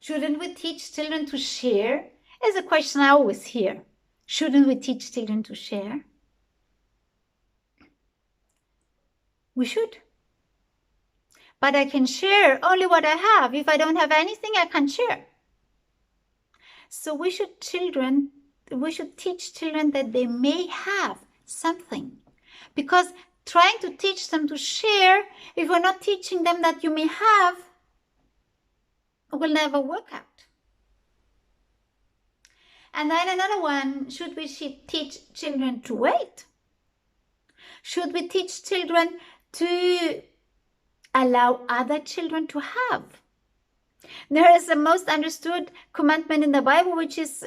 Shouldn't we teach children to share? Is a question I always hear. Shouldn't we teach children to share? We should. But I can share only what I have. If I don't have anything, I can't share. So we should teach children that they may have something. Because trying to teach them to share, if we're not teaching them that you may have, it will never work out. And then another one, should we teach children to wait? Should we teach children to allow other children to have? There is the most understood commandment in the Bible, which is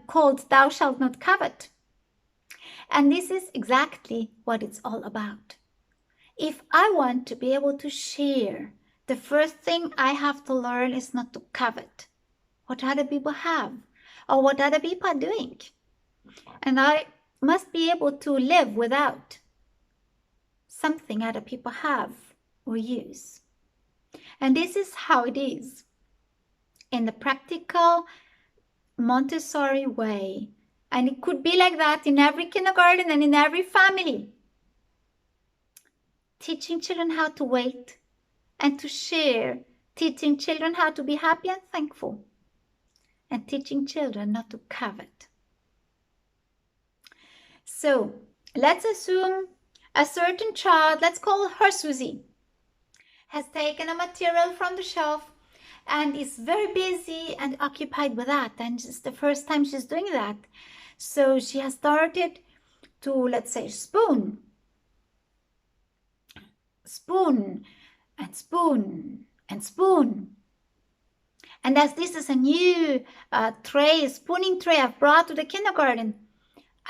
called, thou shalt not covet. And this is exactly what it's all about. If I want to be able to share, the first thing I have to learn is not to covet what other people have or what other people are doing. And I must be able to live without something other people have or use. And this is how it is in the practical Montessori way. And it could be like that in every kindergarten and in every family. Teaching children how to wait and to share. Teaching children how to be happy and thankful. And teaching children not to covet. So let's assume a certain child, let's call her Susie, has taken a material from the shelf and is very busy and occupied with that. And it's the first time she's doing that. So she has started to, let's say, spoon, and spoon, and spoon. And as this is a new spooning tray I've brought to the kindergarten,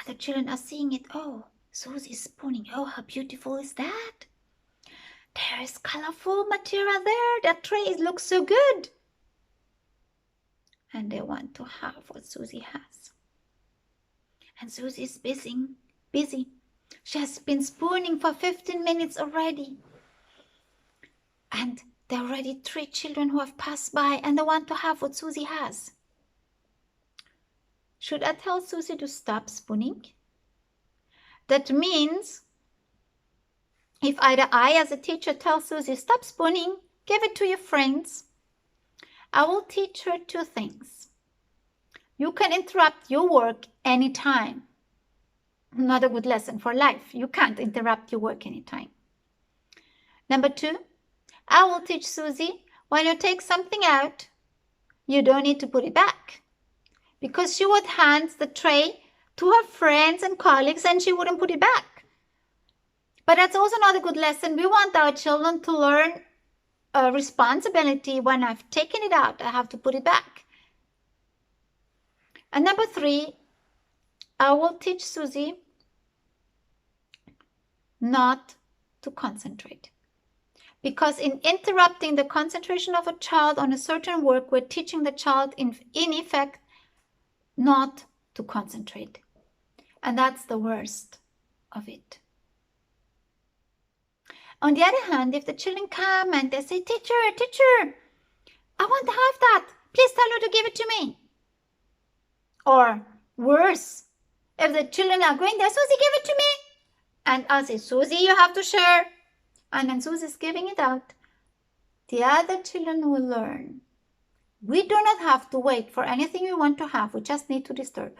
other children are seeing it. Oh, Susie's spooning. Oh, how beautiful is that? There is colorful material there. That tray looks so good. And they want to have what Susie has. And Susie is busy. She has been spooning for 15 minutes already. And there are already 3 children who have passed by and they want to have what Susie has. Should I tell Susie to stop spooning? That means if either I as a teacher tell Susie, stop spooning, give it to your friends, I will teach her 2 things. You can interrupt your work anytime. Not a good lesson for life. You can't interrupt your work anytime. Number 2, I will teach Susie, when you take something out, you don't need to put it back. Because she would hand the tray to her friends and colleagues and she wouldn't put it back. But that's also not a good lesson. We want our children to learn a responsibility. When I've taken it out, I have to put it back. And number 3, I will teach Susie not to concentrate. Because in interrupting the concentration of a child on a certain work, we're teaching the child in effect not to concentrate. And that's the worst of it. On the other hand, if the children come and they say, teacher, I want to have that. Please tell her to give it to me. Or worse, if the children are going there, Susie, give it to me. And I say, Susie, you have to share. And then Susie's giving it out. The other children will learn. We do not have to wait for anything we want to have. We just need to disturb.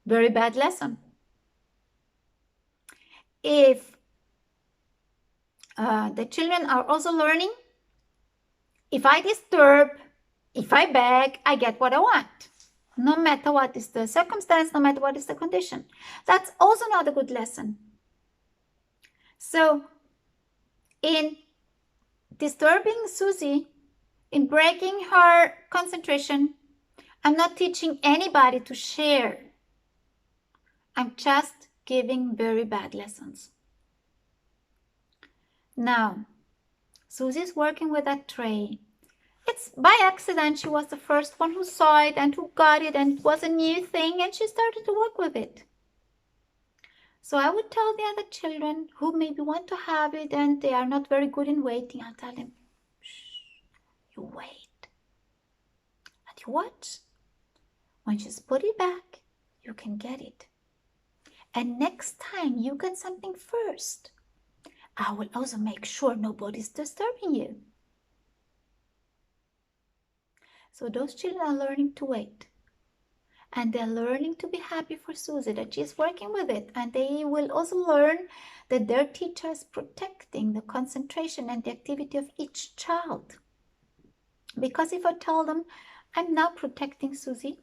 Very bad lesson. If the children are also learning, if I disturb, if I beg, I get what I want. No matter what is the circumstance, no matter what is the condition. That's also not a good lesson. So, in disturbing Susie, in breaking her concentration, I'm not teaching anybody to share. I'm just giving very bad lessons. Now, Susie's working with that tray. It's by accident. She was the first one who saw it and who got it, and it was a new thing, and she started to work with it. So I would tell the other children who maybe want to have it and they are not very good in waiting, I'll tell them, shh, you wait. You watch. When she's put it back, you can get it. And next time you get something first, I will also make sure nobody's disturbing you. So those children are learning to wait. And they're learning to be happy for Susie, that she's working with it. And they will also learn that their teacher is protecting the concentration and the activity of each child. Because if I tell them, I'm now protecting Susie,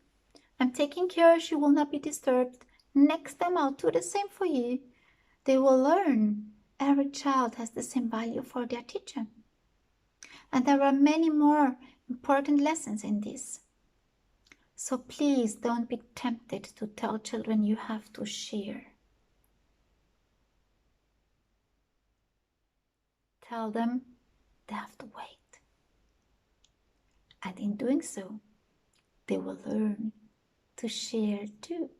I'm taking care she will not be disturbed, next time I'll do the same for you, they will learn every child has the same value for their teacher. And there are many more important lessons in this. So please don't be tempted to tell children you have to share. Tell them they have to wait. And in doing so, they will learn to share too.